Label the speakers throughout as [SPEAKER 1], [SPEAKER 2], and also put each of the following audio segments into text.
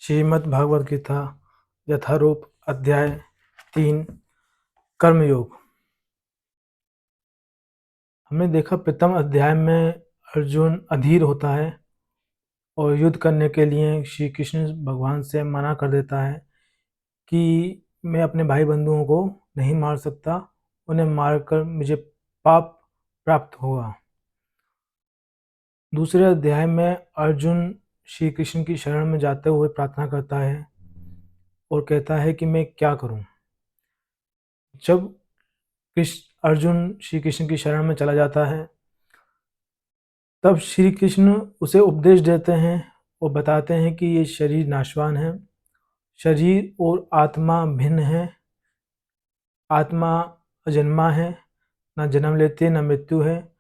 [SPEAKER 1] श्रीमद् भागवत गीता यथारूप अध्याय 3 कर्मयोग। हमने देखा प्रथम अध्याय में अर्जुन अधीर होता है और युद्ध करने के लिए श्री कृष्ण भगवान से मना कर देता है कि मैं अपने भाई बंधुओं को नहीं मार सकता, उन्हें मारकर मुझे पाप प्राप्त होगा। दूसरे अध्याय में अर्जुन श्री कृष्ण की शरण में जाते हुए प्रार्थना करता है और कहता है कि मैं क्या करूं। जब अर्जुन श्री कृष्ण की शरण में चला जाता है तब श्री कृष्ण उसे उपदेश देते हैं और बताते हैं कि ये शरीर नाशवान है, शरीर और आत्मा भिन्न है, आत्मा अजन्मा है, न जन्म लेती है न मृत्यु है।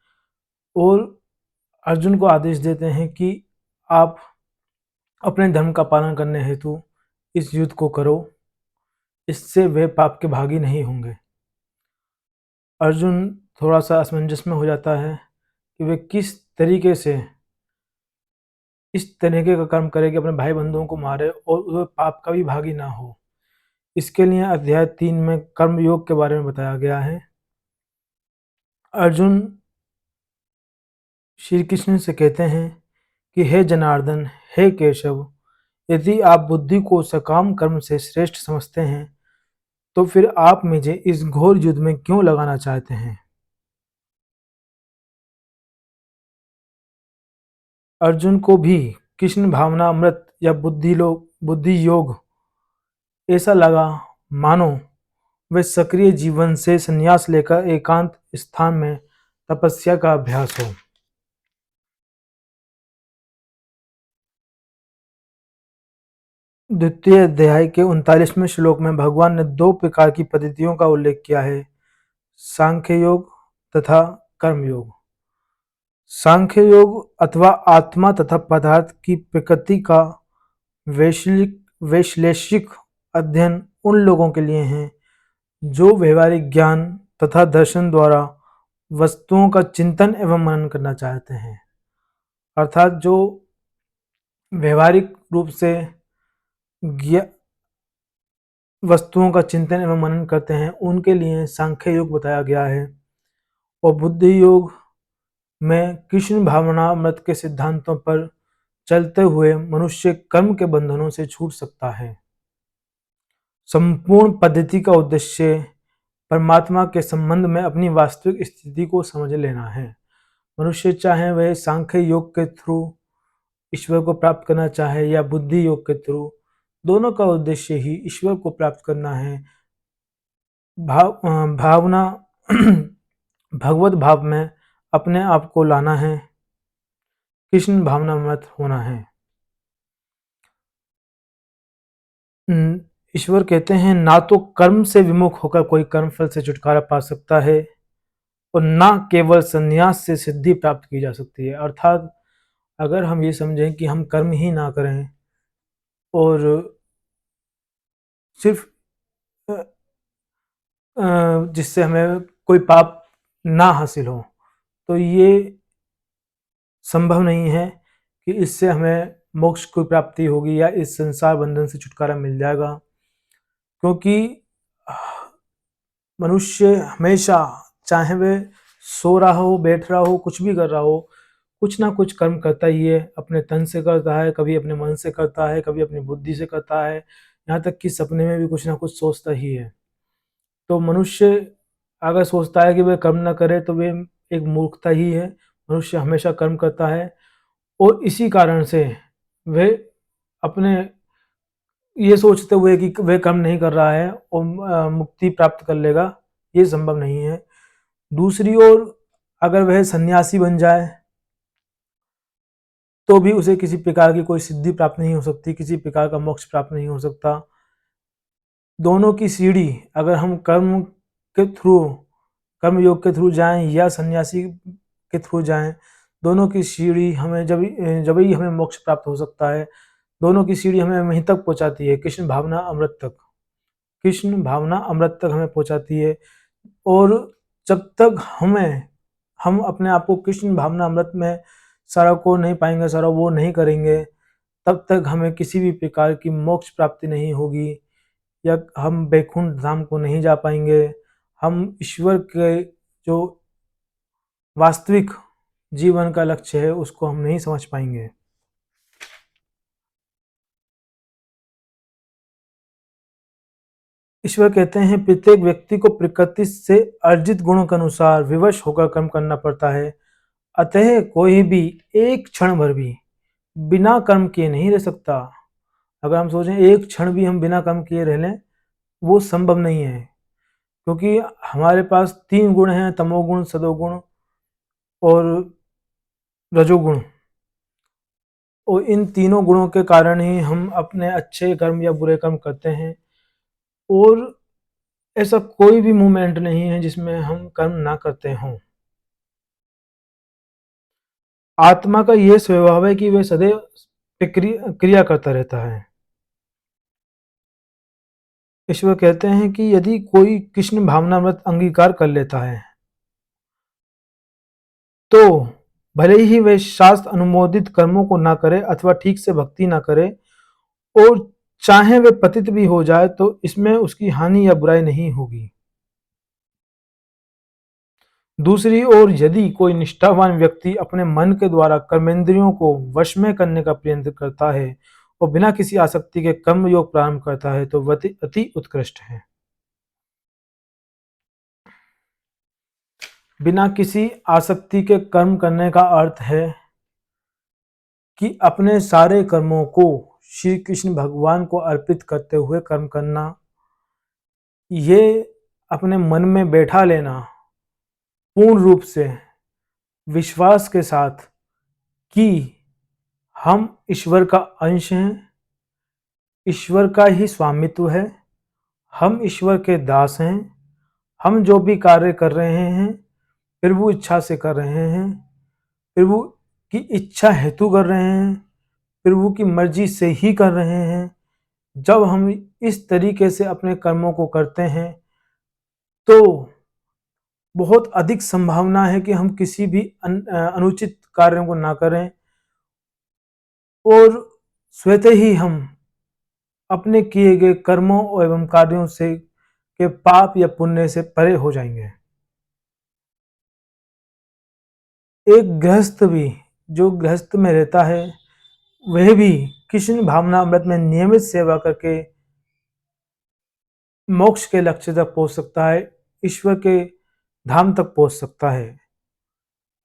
[SPEAKER 1] और अर्जुन को आदेश देते हैं कि आप अपने धर्म का पालन करने हेतु इस युद्ध को करो, इससे वे पाप के भागी नहीं होंगे। अर्जुन थोड़ा सा असमंजस में हो जाता है कि वे किस तरीके से इस तरीके का कर्म करे कि अपने भाई बंधुओं को मारे और वह पाप का भी भागी ना हो। इसके लिए अध्याय 3 में कर्म योग के बारे में बताया गया है। अर्जुन श्री कृष्ण से कहते हैं कि हे जनार्दन, हे केशव, यदि आप बुद्धि को सकाम कर्म से श्रेष्ठ समझते हैं तो फिर आप मुझे इस घोर युद्ध में क्यों लगाना चाहते हैं। अर्जुन को भी कृष्ण भावना अमृत या बुद्धि योग ऐसा लगा मानो वे सक्रिय जीवन से संन्यास लेकर एकांत स्थान में तपस्या का अभ्यास हो। द्वितीय अध्याय के 39वें श्लोक में भगवान ने 2 प्रकार की पद्धतियों का उल्लेख किया है, सांख्य योग तथा कर्म योग। सांख्य योग अथवा आत्मा तथा पदार्थ की प्रकृति का वैश्लेषिक अध्ययन उन लोगों के लिए है जो व्यवहारिक ज्ञान तथा दर्शन द्वारा वस्तुओं का चिंतन एवं मनन करना चाहते हैं। अर्थात जो व्यवहारिक रूप से वस्तुओं का चिंतन एवं मनन करते हैं उनके लिए सांख्य योग बताया गया है। और बुद्धि योग में कृष्ण भावनामृत के सिद्धांतों पर चलते हुए मनुष्य कर्म के बंधनों से छूट सकता है। संपूर्ण पद्धति का उद्देश्य परमात्मा के संबंध में अपनी वास्तविक स्थिति को समझ लेना है। मनुष्य चाहे वह सांख्य योग के थ्रू ईश्वर को प्राप्त करना चाहे या बुद्धि योग के थ्रू, दोनों का उद्देश्य ही ईश्वर को प्राप्त करना है। भावना भगवत भाव में अपने आप को लाना है, कृष्ण भावनामृत होना है। ईश्वर कहते हैं ना तो कर्म से विमुख होकर कोई कर्मफल से छुटकारा पा सकता है और ना केवल संन्यास से सिद्धि प्राप्त की जा सकती है। अर्थात अगर हम ये समझें कि हम कर्म ही ना करें और सिर्फ जिससे हमें कोई पाप ना हासिल हो, तो ये संभव नहीं है कि इससे हमें मोक्ष की प्राप्ति होगी या इस संसार बंधन से छुटकारा मिल जाएगा। क्योंकि मनुष्य हमेशा, चाहे वह सो रहा हो, बैठ रहा हो, कुछ भी कर रहा हो, कुछ ना कुछ कर्म करता ही है। अपने तन से करता है, कभी अपने मन से करता है, कभी अपनी बुद्धि से करता है, यहाँ तक कि सपने में भी कुछ ना कुछ सोचता ही है। तो मनुष्य अगर सोचता है कि वह कर्म न करे तो वह एक मूर्खता ही है। मनुष्य हमेशा कर्म करता है और इसी कारण से वह अपने ये सोचते हुए कि वह कर्म नहीं कर रहा है और मुक्ति प्राप्त कर लेगा, ये संभव नहीं है। दूसरी ओर अगर वह सन्यासी बन जाए तो भी उसे किसी प्रकार की कोई सिद्धि प्राप्त नहीं हो सकती, किसी प्रकार का मोक्ष प्राप्त नहीं हो सकता। दोनों की सीढ़ी अगर हम कर्म योग के थ्रू जाएं या सन्यासी के थ्रू जाएं, दोनों की सीढ़ी हमें जब ही हमें मोक्ष प्राप्त हो सकता है। दोनों की सीढ़ी हमें वहीं तक पहुंचाती है, कृष्ण भावना अमृत तक। कृष्ण भावना अमृत तक हमें पहुंचाती है। और जब तक हम अपने आप को कृष्ण भावना अमृत में सारा को नहीं पाएंगे, सारा वो नहीं करेंगे, तब तक हमें किसी भी प्रकार की मोक्ष प्राप्ति नहीं होगी, या हम वैकुंठ धाम को नहीं जा पाएंगे। हम ईश्वर के जो वास्तविक जीवन का लक्ष्य है उसको हम नहीं समझ पाएंगे। ईश्वर कहते हैं, प्रत्येक व्यक्ति को प्रकृति से अर्जित गुणों के अनुसार विवश होकर कर्म करना पड़ता है। अतः कोई भी एक क्षण भर भी बिना कर्म किए नहीं रह सकता। अगर हम सोचें एक क्षण भी हम बिना कर्म किए रह लें, वो संभव नहीं है, क्योंकि हमारे पास 3 गुण हैं, तमोगुण, सदोगुण और रजोगुण। और इन तीनों गुणों के कारण ही हम अपने अच्छे कर्म या बुरे कर्म करते हैं। और ऐसा कोई भी मोमेंट नहीं है जिसमें हम कर्म ना करते हों। आत्मा का यह स्वभाव है कि वह सदैव क्रिया करता रहता है। ईश्वर कहते हैं कि यदि कोई कृष्ण भावनामृत अंगीकार कर लेता है तो भले ही वे शास्त्र अनुमोदित कर्मों को ना करे अथवा ठीक से भक्ति ना करे, और चाहे वे पतित भी हो जाए तो इसमें उसकी हानि या बुराई नहीं होगी। दूसरी ओर यदि कोई निष्ठावान व्यक्ति अपने मन के द्वारा कर्मेंद्रियों को वश में करने का प्रयत्न करता है और बिना किसी आसक्ति के कर्म योग प्रारंभ करता है तो वह अति उत्कृष्ट है। बिना किसी आसक्ति के कर्म करने का अर्थ है कि अपने सारे कर्मों को श्री कृष्ण भगवान को अर्पित करते हुए कर्म करना, ये अपने मन में बैठा लेना पूर्ण रूप से विश्वास के साथ कि हम ईश्वर का अंश हैं, ईश्वर का ही स्वामित्व है, हम ईश्वर के दास हैं, हम जो भी कार्य कर रहे हैं प्रभु इच्छा से कर रहे हैं, प्रभु की इच्छा हेतु कर रहे हैं, प्रभु की मर्जी से ही कर रहे हैं। जब हम इस तरीके से अपने कर्मों को करते हैं तो बहुत अधिक संभावना है कि हम किसी भी अनुचित कार्यों को ना करें और स्वतः ही हम अपने किए गए कर्मों एवं कार्यों से के पाप या पुण्य से परे हो जाएंगे। एक गृहस्थ भी जो गृहस्थ में रहता है वह भी कृष्ण भावना अमृत में नियमित सेवा करके मोक्ष के लक्ष्य तक पहुंच सकता है, ईश्वर के धाम तक पहुंच सकता है।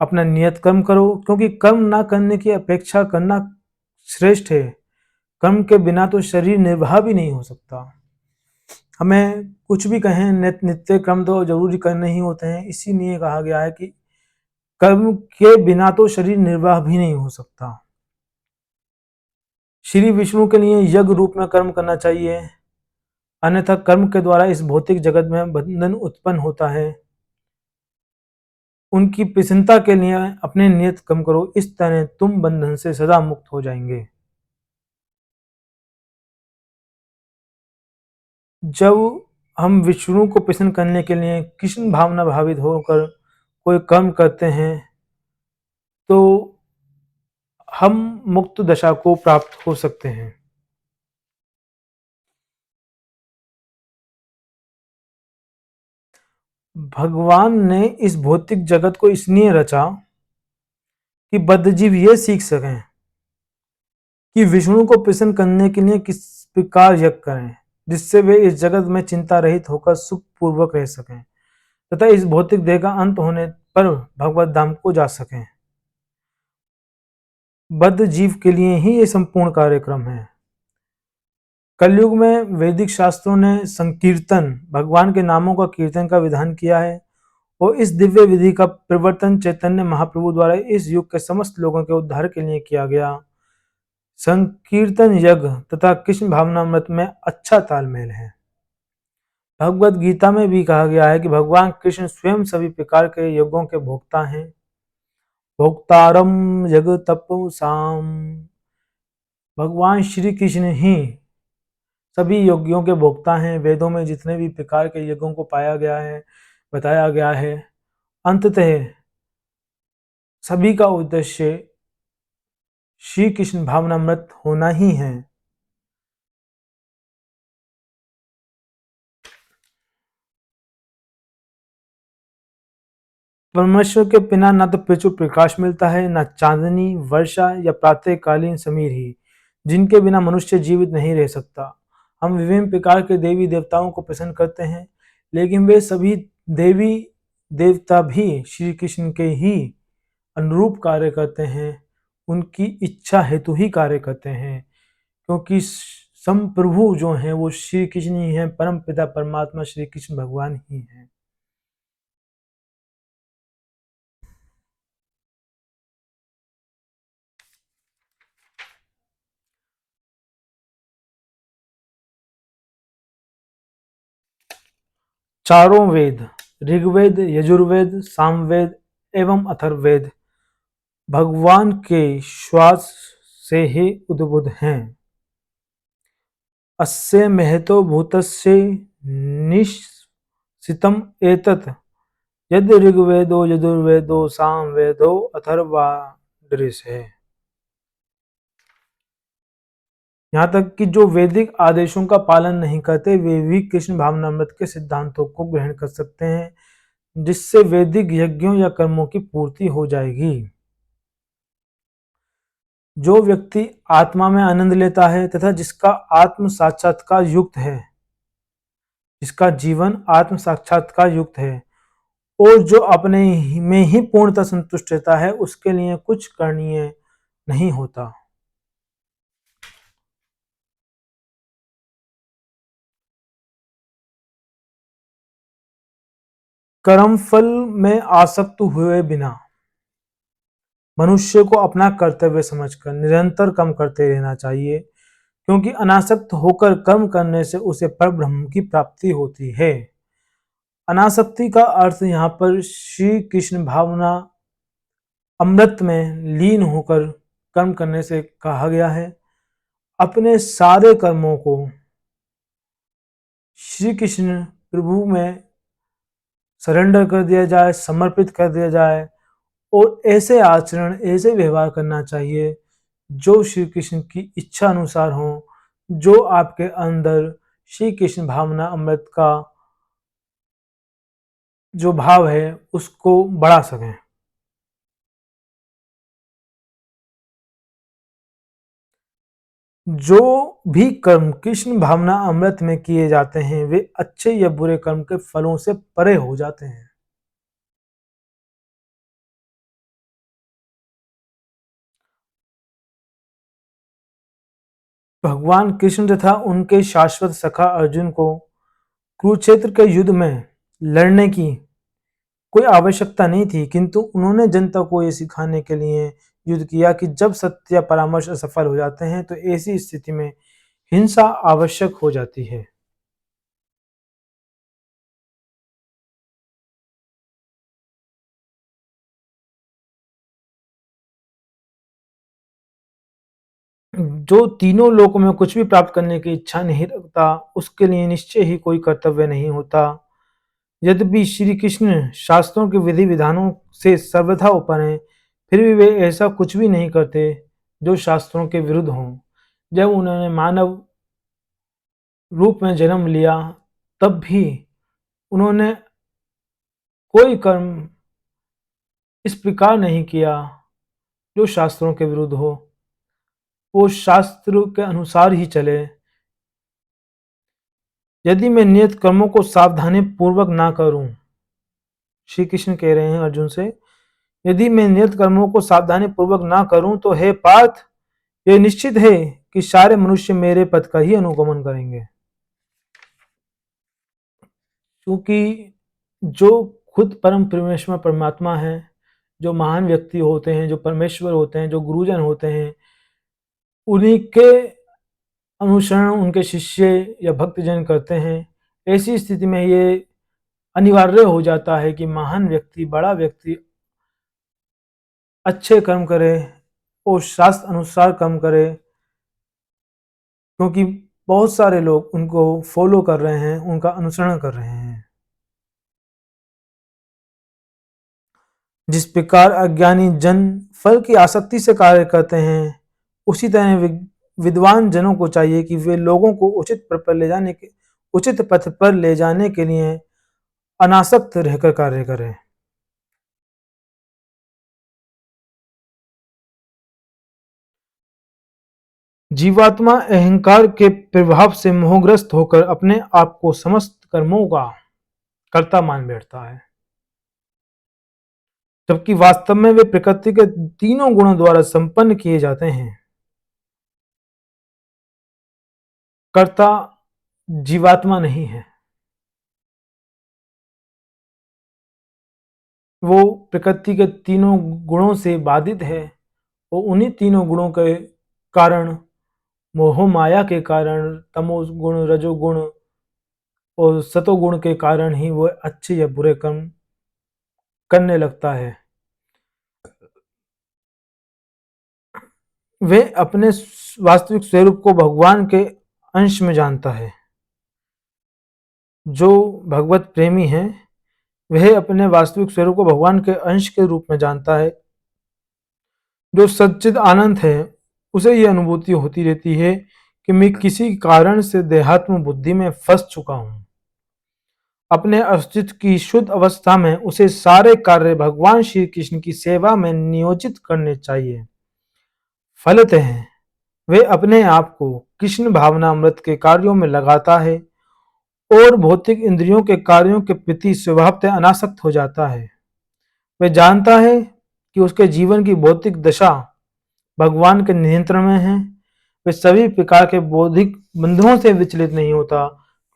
[SPEAKER 1] अपना नियत कर्म करो, क्योंकि कर्म ना करने की अपेक्षा करना श्रेष्ठ है। कर्म के बिना तो शरीर निर्वाह भी नहीं हो सकता। हमें कुछ भी कहें, नित्य कर्म तो जरूरी करने ही होते हैं, इसीलिए कहा गया है कि कर्म के बिना तो शरीर निर्वाह भी नहीं हो सकता। श्री विष्णु के लिए यज्ञ रूप में कर्म करना चाहिए, अन्यथा कर्म के द्वारा इस भौतिक जगत में बंधन उत्पन्न होता है। उनकी प्रसन्नता के लिए अपने नियत कर्म करो, इस तरह तुम बंधन से सदा मुक्त हो जाएंगे। जब हम विष्णु को प्रसन्न करने के लिए कृष्ण भावना भावित होकर कोई कर्म करते हैं तो हम मुक्त दशा को प्राप्त हो सकते हैं। भगवान ने इस भौतिक जगत को इसलिए रचा कि बद्धजीव ये सीख सकें कि विष्णु को प्रसन्न करने के लिए किस प्रकार यज्ञ करें, जिससे वे इस जगत में चिंता रहित होकर सुख पूर्वक रह सकें तथा इस भौतिक देह का अंत होने पर भगवत धाम को जा सकें। बद्ध जीव के लिए ही ये संपूर्ण कार्यक्रम है। कलयुग में वैदिक शास्त्रों ने संकीर्तन, भगवान के नामों का कीर्तन का विधान किया है और इस दिव्य विधि का प्रवर्तन चैतन्य महाप्रभु द्वारा इस युग के समस्त लोगों के उद्धार के लिए किया गया। संकीर्तन यज्ञ तथा कृष्ण भावनामृत में अच्छा तालमेल है। भगवत गीता में भी कहा गया है कि भगवान कृष्ण स्वयं सभी प्रकार के यज्ञों के भोक्ता हैं। भोक्तारम जगतपुषाम, भगवान श्री कृष्ण ही सभी यज्ञों के भोक्ता हैं। वेदों में जितने भी प्रकार के यज्ञों को पाया गया है, बताया गया है, अंततः सभी का उद्देश्य श्री कृष्ण भावनामृत होना ही है। परमेश्वर के बिना न तो प्रचुर प्रकाश मिलता है, न चांदनी, वर्षा या प्रातःकालीन समीर ही, जिनके बिना मनुष्य जीवित नहीं रह सकता। हम विभिन्न प्रकार के देवी देवताओं को पसंद करते हैं, लेकिन वे सभी देवी देवता भी श्री कृष्ण के ही अनुरूप कार्य करते हैं, उनकी इच्छा हेतु ही कार्य करते हैं, क्योंकि संप्रभु जो हैं वो श्री कृष्ण ही हैं, परम पिता परमात्मा श्री कृष्ण भगवान ही हैं। चारों वेद, ऋग्वेद, यजुर्वेद, सामवेद एवं अथर्ववेद भगवान के श्वास से ही उद्भूत हैं। अस्य महतो भूतस्य निश्चितम् एतत् यद् ऋग्वेदो यजुर्वेदो सामवेदो अथर्वणादृश है। यहाँ तक कि जो वैदिक आदेशों का पालन नहीं करते वे भी कृष्ण भावनामृत के सिद्धांतों को ग्रहण कर सकते हैं, जिससे वैदिक यज्ञों या कर्मों की पूर्ति हो जाएगी। जो व्यक्ति आत्मा में आनंद लेता है तथा जिसका आत्म साक्षात्कार युक्त है, जिसका जीवन आत्म साक्षात्कार युक्त है और जो अपने में ही पूर्णतः संतुष्ट रहता है, उसके लिए कुछ करणीय नहीं होता। कर्मफल में आसक्त हुए बिना मनुष्य को अपना कर्तव्य समझकर निरंतर कर्म करते रहना चाहिए, क्योंकि अनासक्त होकर कर्म करने से उसे परब्रह्म की प्राप्ति होती है। अनासक्ति का अर्थ यहाँ पर श्री कृष्ण भावना अमृत में लीन होकर कर्म करने से कहा गया है। अपने सारे कर्मों को श्री कृष्ण प्रभु में सरेंडर कर दिया जाए, समर्पित कर दिया जाए और ऐसे आचरण, ऐसे व्यवहार करना चाहिए जो श्री कृष्ण की इच्छा अनुसार हो, जो आपके अंदर श्री कृष्ण भावना अमृत का जो भाव है उसको बढ़ा सकें। जो भी कर्म कृष्ण भावना अमृत में किए जाते हैं वे अच्छे या बुरे कर्म के फलों से परे हो जाते हैं। भगवान कृष्ण तथा उनके शाश्वत सखा अर्जुन को कुरुक्षेत्र के युद्ध में लड़ने की कोई आवश्यकता नहीं थी, किंतु उन्होंने जनता को ये सिखाने के लिए युद्ध किया कि जब सत्य परामर्श असफल हो जाते हैं तो ऐसी स्थिति में हिंसा आवश्यक हो जाती है। जो तीनों लोकों में कुछ भी प्राप्त करने की इच्छा नहीं रखता, उसके लिए निश्चय ही कोई कर्तव्य नहीं होता। यद्यपि श्री कृष्ण शास्त्रों के विधि विधानों से सर्वथा ऊपर हैं, फिर भी वे ऐसा कुछ भी नहीं करते जो शास्त्रों के विरुद्ध हों। जब उन्होंने मानव रूप में जन्म लिया तब भी उन्होंने कोई कर्म इस प्रकार नहीं किया जो शास्त्रों के विरुद्ध हो। वो शास्त्र के अनुसार ही चले। यदि मैं नियत कर्मों को सावधानी पूर्वक ना करूं, श्री कृष्ण कह रहे हैं अर्जुन से, यदि मैं नियत कर्मों को सावधानी पूर्वक ना करूं तो हे पार्थ, यह निश्चित है कि सारे मनुष्य मेरे पथ का ही अनुगमन करेंगे। क्योंकि जो खुद परम परमेश्वर परमात्मा है, जो महान व्यक्ति होते हैं, जो परमेश्वर होते हैं, जो गुरुजन होते हैं, उन्हीं के अनुसरण उनके शिष्य या भक्तजन करते हैं। ऐसी स्थिति में ये अनिवार्य हो जाता है कि महान व्यक्ति, बड़ा व्यक्ति अच्छे कर्म करे और शास्त्र अनुसार कर्म करे, क्योंकि बहुत सारे लोग उनको फॉलो कर रहे हैं, उनका अनुसरण कर रहे हैं। जिस प्रकार अज्ञानी जन फल की आसक्ति से कार्य करते हैं, उसी तरह विद्वान जनों को चाहिए कि वे लोगों को उचित पथ पर ले जाने के लिए अनासक्त रहकर कार्य करें। जीवात्मा अहंकार के प्रभाव से मोहग्रस्त होकर अपने आप को समस्त कर्मों का कर्ता मान बैठता है, जबकि वास्तव में वे प्रकृति के तीनों गुणों द्वारा संपन्न किए जाते हैं। कर्ता जीवात्मा नहीं है, वो प्रकृति के तीनों गुणों से बाधित है और उन्हीं तीनों गुणों के कारण, मोह माया के कारण, तमोगुण, रजोगुण और सतोगुण के कारण ही वह अच्छे या बुरे कर्म करने लगता है। वे अपने वास्तविक स्वरूप को भगवान के अंश में जानता है। जो भगवत प्रेमी है वह अपने वास्तविक स्वरूप को भगवान के अंश के रूप में जानता है। जो सच्चिद आनंद है उसे यह अनुभूति होती रहती है कि मैं किसी कारण से देहात्म बुद्धि में फंस चुका हूँ। अपने अस्तित्व की शुद्ध अवस्था में उसे सारे कार्य भगवान श्री कृष्ण की सेवा में नियोजित करने चाहिए। फलतः वे अपने आप को कृष्ण भावनामृत के कार्यों में लगाता है और भौतिक इंद्रियों के कार्यों के प्रति स्वभावतः अनासक्त हो जाता है। वह जानता है कि उसके जीवन की भौतिक दशा भगवान के नियंत्रण में है। वह सभी प्रकार के बौद्धिक बंधुओं से विचलित नहीं होता,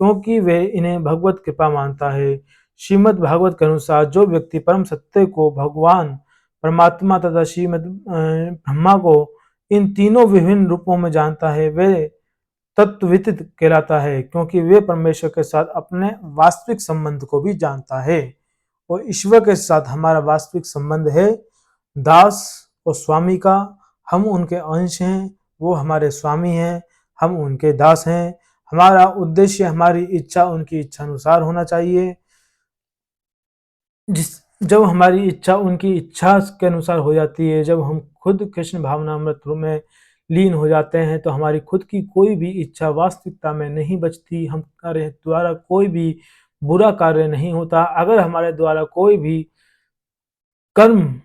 [SPEAKER 1] क्योंकि वे इन्हें भगवत कृपा मानता है। श्रीमद् भागवत के अनुसार जो व्यक्ति परम सत्य को, भगवान परमात्मा तथा श्रीमद् ब्रह्मा को इन तीनों विभिन्न रूपों में जानता है, वे तत्वविद कहलाता है, क्योंकि वे परमेश्वर के साथ अपने वास्तविक संबंध को भी जानता है। और ईश्वर के साथ हमारा वास्तविक संबंध है दास और स्वामी का। हम उनके अंश हैं, वो हमारे स्वामी हैं, हम उनके दास हैं। हमारा उद्देश्य, हमारी इच्छा उनकी इच्छा अनुसार होना चाहिए। जब हमारी इच्छा उनकी इच्छा के अनुसार हो जाती है, जब हम खुद कृष्ण भावनामृत में लीन हो जाते हैं, तो हमारी खुद की कोई भी इच्छा वास्तविकता में नहीं बचती। हमारे द्वारा कोई भी बुरा कार्य नहीं होता। अगर हमारे द्वारा कोई भी कर्म,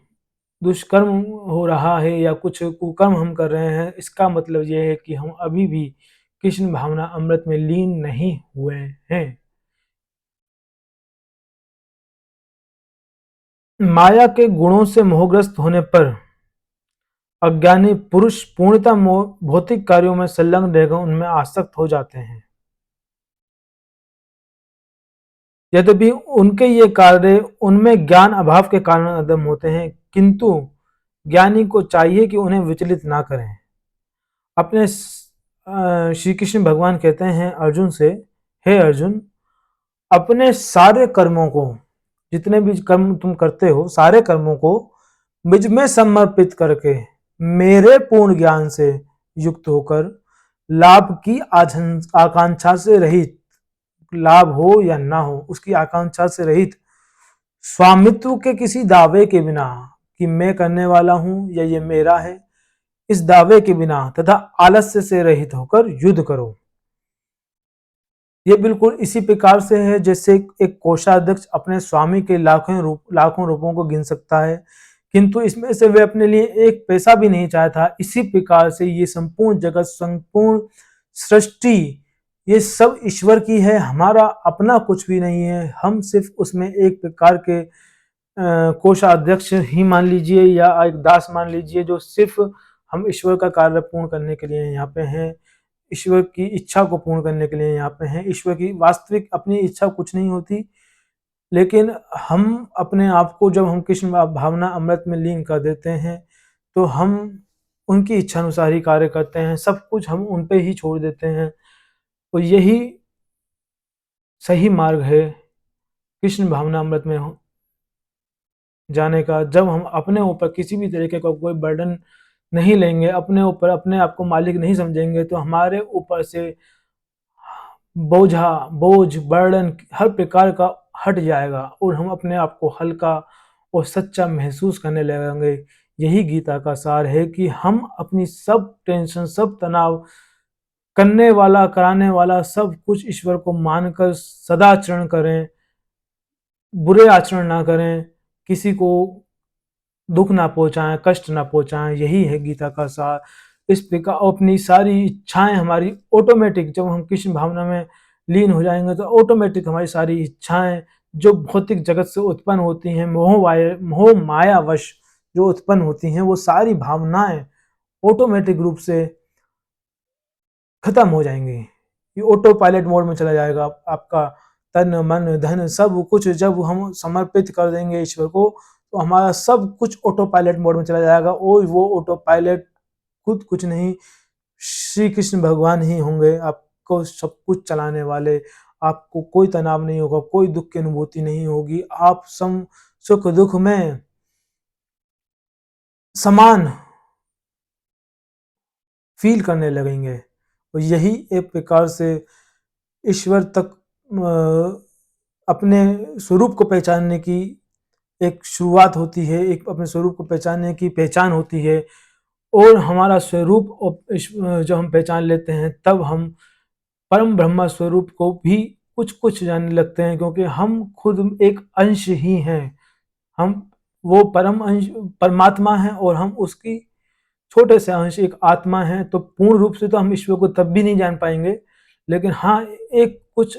[SPEAKER 1] दुष्कर्म हो रहा है या कुछ कुकर्म हम कर रहे हैं, इसका मतलब यह है कि हम अभी भी कृष्ण भावना अमृत में लीन नहीं हुए हैं। माया के गुणों से मोहग्रस्त होने पर अज्ञानी पुरुष पूर्णतः भौतिक कार्यों में संलग्न रहकर उनमें आसक्त हो जाते हैं। यद्यपि उनके ये कार्य उनमें ज्ञान अभाव के कारण अदम होते हैं, किंतु ज्ञानी को चाहिए कि उन्हें विचलित ना करें। अपने श्री कृष्ण भगवान कहते हैं अर्जुन से, हे अर्जुन, अपने सारे कर्मों को, जितने भी कर्म तुम करते हो, सारे कर्मों को मुझ में समर्पित करके मेरे पूर्ण ज्ञान से युक्त होकर लाभ की आकांक्षा से रहित, लाभ हो या ना हो उसकी आकांक्षा से रहित, स्वामित्व के किसी दावे के बिना कि मैं करने वाला हूं या ये मेरा है, इस दावे के बिना तथा आलस्य से रहित होकर युद्ध करो। ये बिल्कुल इसी प्रकार से है जैसे एक कोषाध्यक्ष अपने स्वामी के लाखों रुपयों को गिन सकता है, किंतु इसमें से वे अपने लिए एक पैसा भी नहीं चाहता। इसी प्रकार से ये संपूर्ण जगत, संपूर्ण सृष्टि, ये सब ईश्वर की है, हमारा अपना कुछ भी नहीं है। हम सिर्फ उसमें एक प्रकार के कोषाध्यक्ष ही मान लीजिए या एक दास मान लीजिए, जो सिर्फ हम ईश्वर का कार्य पूर्ण करने के लिए यहाँ पे हैं, ईश्वर की इच्छा को पूर्ण करने के लिए यहाँ पे हैं। ईश्वर की वास्तविक अपनी इच्छा कुछ नहीं होती, लेकिन हम अपने आप को जब हम कृष्ण भावना अमृत में लीन कर देते हैं, तो हम उनकी इच्छा अनुसार ही कार्य करते हैं, सब कुछ हम उन पे ही छोड़ देते हैं। और यही सही मार्ग है कृष्ण भावना अमृत में जाने का। जब हम अपने ऊपर किसी भी तरीके का कोई बर्डन नहीं लेंगे, अपने ऊपर अपने आप को मालिक नहीं समझेंगे, तो हमारे ऊपर से बोझ, बर्डन हर प्रकार का हट जाएगा और हम अपने आप को हल्का और सच्चा महसूस करने लगेंगे। यही गीता का सार है कि हम अपनी सब टेंशन, सब तनाव, करने वाला कराने वाला सब कुछ ईश्वर को मानकर सदाचरण करें, बुरे आचरण ना करें, किसी को दुख ना पहुंचाएं, कष्ट ना पहुंचाएं। यही है गीता का सार। इस प्रकार अपनी सारी इच्छाएं हमारी ऑटोमेटिक, जब हम कृष्ण भावना में लीन हो जाएंगे तो ऑटोमेटिक हमारी सारी इच्छाएं जो भौतिक जगत से उत्पन्न होती हैं, मोह मायावश जो उत्पन्न होती हैं, वो सारी भावनाएं ऑटोमेटिक रूप से खत्म हो जाएंगी। ये ऑटो पायलट मोड में चला जाएगा आपका तन मन धन सब कुछ। जब हम समर्पित कर देंगे ईश्वर को तो हमारा सब कुछ ऑटो पायलट मोड में चला जाएगा, और वो ऑटो पायलट खुद कुछ नहीं, श्री कृष्ण भगवान ही होंगे आपको सब कुछ चलाने वाले। आपको कोई तनाव नहीं होगा, कोई दुख की अनुभूति नहीं होगी, आप सुख दुख में समान फील करने लगेंगे। और यही एक प्रकार से ईश्वर तक अपने स्वरूप को पहचानने की एक शुरुआत होती है, एक अपने स्वरूप को पहचानने की पहचान होती है। और हमारा स्वरूप जब हम पहचान लेते हैं तब हम परम ब्रह्म स्वरूप को भी कुछ कुछ जानने लगते हैं, क्योंकि हम खुद एक अंश ही हैं। हम वो परम अंश परमात्मा है और हम उसकी छोटे से अंश एक आत्मा है। तो पूर्ण रूप से तो हम ईश्वर को तब भी नहीं जान पाएंगे, लेकिन हाँ एक कुछ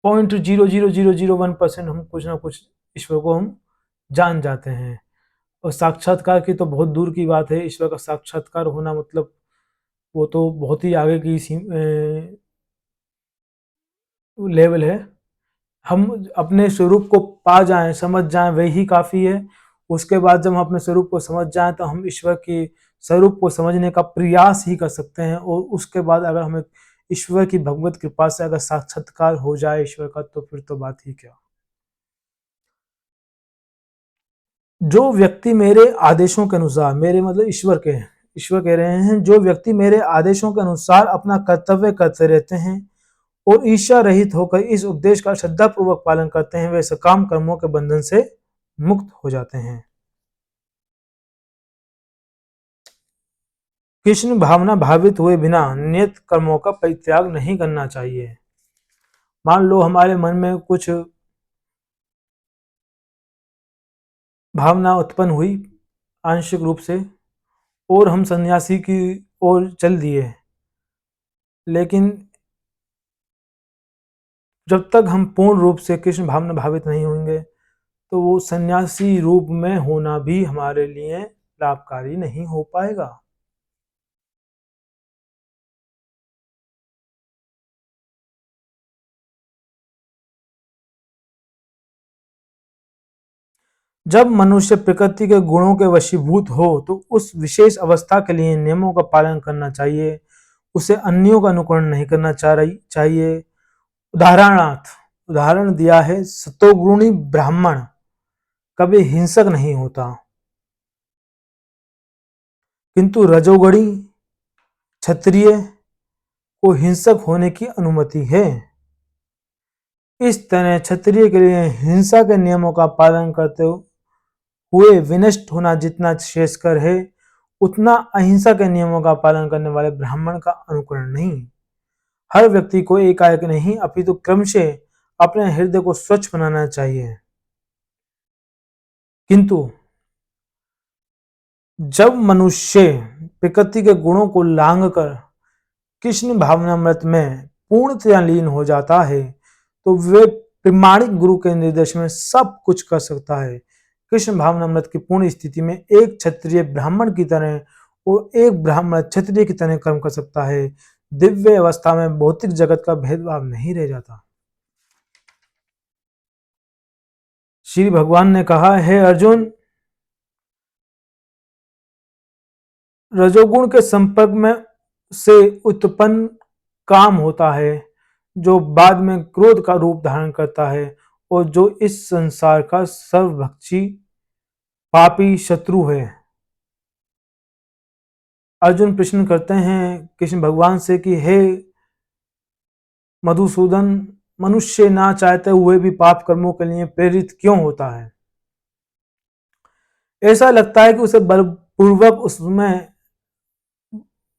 [SPEAKER 1] 0.00001% हम कुछ ना कुछ ईश्वर को हम जान जाते हैं। और साक्षात्कार की तो बहुत दूर की बात है। ईश्वर का साक्षात्कार होना मतलब वो तो बहुत ही आगे की लेवल है। हम अपने स्वरूप को पा जाएं, समझ जाएं, वही काफ़ी है। उसके बाद जब हम अपने स्वरूप को समझ जाएं तो हम ईश्वर के स्वरूप को समझने का प्रयास ही कर सकते हैं। और उसके बाद अगर हमें ईश्वर की भगवत कृपा से अगर साक्षात्कार हो जाए ईश्वर का, तो फिर तो बात ही क्या। जो व्यक्ति मेरे आदेशों के अनुसार, मेरे मतलब ईश्वर कह रहे हैं, जो व्यक्ति मेरे आदेशों के अनुसार अपना कर्तव्य करते रहते हैं और ईर्ष्या रहित होकर इस उपदेश का श्रद्धापूर्वक पालन करते हैं, वे सकाम कर्मों के बंधन से मुक्त हो जाते हैं। कृष्ण भावना भावित हुए बिना नियत कर्मों का परित्याग नहीं करना चाहिए। मान लो हमारे मन में कुछ भावना उत्पन्न हुई आंशिक रूप से और हम सन्यासी की ओर चल दिए, लेकिन जब तक हम पूर्ण रूप से कृष्ण भावना भावित नहीं होंगे तो वो सन्यासी रूप में होना भी हमारे लिए लाभकारी नहीं हो पाएगा। जब मनुष्य प्रकृति के गुणों के वशीभूत हो तो उस विशेष अवस्था के लिए नियमों का पालन करना चाहिए, उसे अन्यों का अनुकरण नहीं करना चाहिए। उदाहरण दिया है, सतोगुणी ब्राह्मण कभी हिंसक नहीं होता, किंतु रजोगुणी क्षत्रिय को हिंसक होने की अनुमति है। इस तरह क्षत्रिय के लिए हिंसा के नियमों का पालन करते हुए विनष्ट होना जितना श्रेयस्कर है, उतना अहिंसा के नियमों का पालन करने वाले ब्राह्मण का अनुकरण नहीं। हर व्यक्ति को एकाएक नहीं अपितु क्रमशः अपने हृदय को स्वच्छ बनाना चाहिए। किंतु जब मनुष्य प्रकृति के गुणों को लांघ कर कृष्ण भावनामृत में पूर्णतया लीन हो जाता है तो वे प्रमाणिक गुरु के निर्देश में सब कुछ कर सकता है। कृष्ण भावनामृत की पूर्ण स्थिति में एक क्षत्रिय ब्राह्मण की तरह और एक ब्राह्मण क्षत्रिय की तरह कर्म कर सकता है। दिव्य अवस्था में भौतिक जगत का भेदभाव नहीं रह जाता। श्री भगवान ने कहा है, अर्जुन, रजोगुण के संपर्क में से उत्पन्न काम होता है जो बाद में क्रोध का रूप धारण करता है और जो इस संसार का सर्वभक्षी पापी शत्रु है। अर्जुन प्रश्न करते हैं कृष्ण भगवान से कि हे मधुसूदन, मनुष्य ना चाहते हुए भी पाप कर्मों के लिए प्रेरित क्यों होता है? ऐसा लगता है कि उसे बलपूर्वक उसमें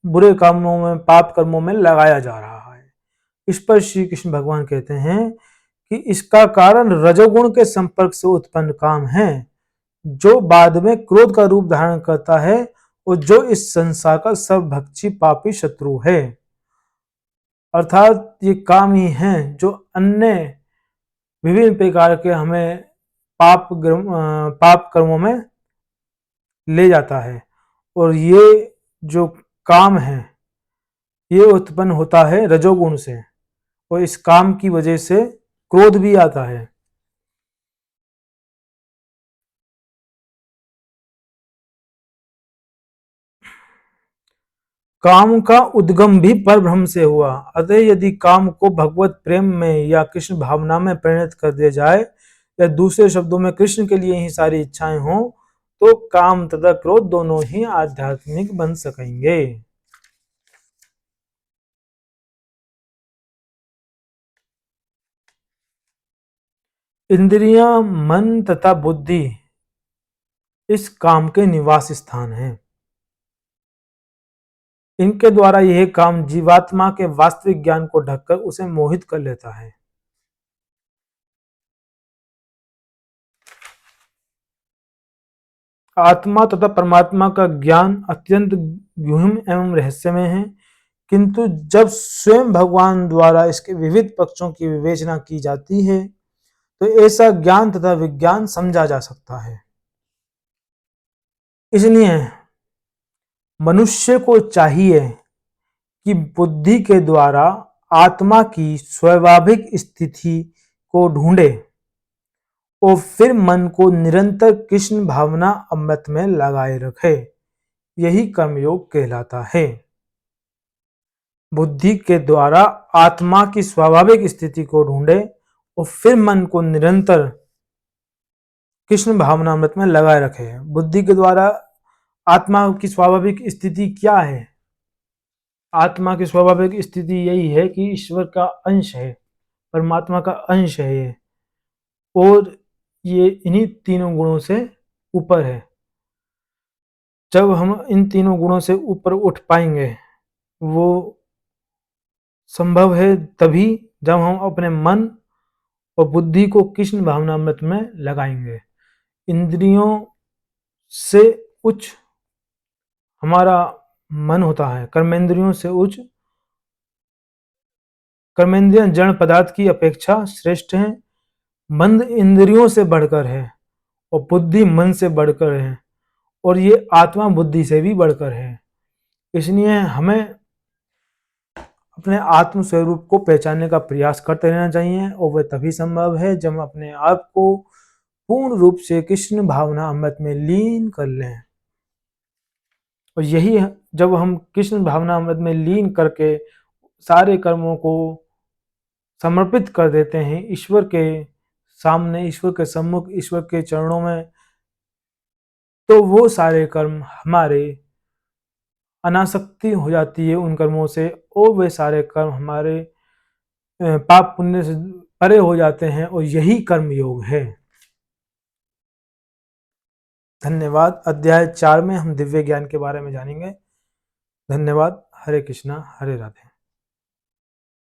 [SPEAKER 1] बुरे कामों में, पाप कर्मों में लगाया जा रहा है। इस पर श्री कृष्ण भगवान कहते हैं कि इसका कारण रजोगुण के संपर्क से उत्पन्न काम है, जो बाद में क्रोध का रूप धारण करता है और जो इस संसार का सर्वभक्षी पापी शत्रु है। अर्थात ये काम ही हैं जो अन्य विभिन्न प्रकार के हमें पाप कर्मों में ले जाता है। और ये जो काम है ये उत्पन्न होता है रजोगुण से, और इस काम की वजह से क्रोध भी आता है। काम का उद्गम भी परब्रह्म से हुआ, अतः यदि काम को भगवत प्रेम में या कृष्ण भावना में परिणत कर दिया जाए, या दूसरे शब्दों में कृष्ण के लिए ही सारी इच्छाएं हों, तो काम तथा क्रोध दोनों ही आध्यात्मिक बन सकेंगे। इंद्रियां, मन तथा बुद्धि इस काम के निवास स्थान हैं। इनके द्वारा यह काम जीवात्मा के वास्तविक ज्ञान को ढककर उसे मोहित कर लेता है। आत्मा तथा परमात्मा का ज्ञान अत्यंत गूढ़ एवं रहस्यमय है, किंतु जब स्वयं भगवान द्वारा इसके विविध पक्षों की विवेचना की जाती है, तो ऐसा ज्ञान तथा विज्ञान समझा जा सकता है। इसलिए मनुष्य को चाहिए कि बुद्धि के द्वारा आत्मा की स्वाभाविक स्थिति को ढूंढे और फिर मन को निरंतर कृष्ण भावना अमृत में लगाए रखे। यही कर्मयोग कहलाता है। बुद्धि के द्वारा आत्मा की स्वाभाविक स्थिति को ढूंढे और फिर मन को निरंतर कृष्ण भावनामृत में लगाए रखे। बुद्धि के द्वारा आत्मा की स्वाभाविक स्थिति क्या है? आत्मा की स्वाभाविक स्थिति यही है कि ईश्वर का अंश है, परमात्मा का अंश है ये, और ये इन्हीं तीनों गुणों से ऊपर है। जब हम इन तीनों गुणों से ऊपर उठ पाएंगे, वो संभव है तभी जब हम अपने मन और बुद्धि को कृष्ण भावनामृत में लगाएंगे। इंद्रियों से उच्च हमारा मन होता है, कर्मेंद्रियों से उच्च। कर्मेंद्रियां जड़ पदार्थ की अपेक्षा श्रेष्ठ हैं, मन इंद्रियों से बढ़कर है और बुद्धि मन से बढ़कर है, और ये आत्मा बुद्धि से भी बढ़कर है। इसलिए हमें अपने आत्म स्वरूप को पहचानने का प्रयास करते रहना चाहिए, और वह तभी संभव है जब हम अपने आप को पूर्ण रूप से कृष्ण भावना अमृत में लीन कर लें। और यही जब हम कृष्ण भावना अमृत में लीन करके सारे कर्मों को समर्पित कर देते हैं ईश्वर के सामने, ईश्वर के सम्मुख, ईश्वर के चरणों में, तो वो सारे कर्म हमारे अनासक्ति हो जाती है उन कर्मों से, और वे सारे कर्म हमारे पाप पुण्य से परे हो जाते हैं, और यही कर्म योग है। धन्यवाद। अध्याय 4 में हम दिव्य ज्ञान के बारे में जानेंगे। धन्यवाद। हरे कृष्णा, हरे राधे।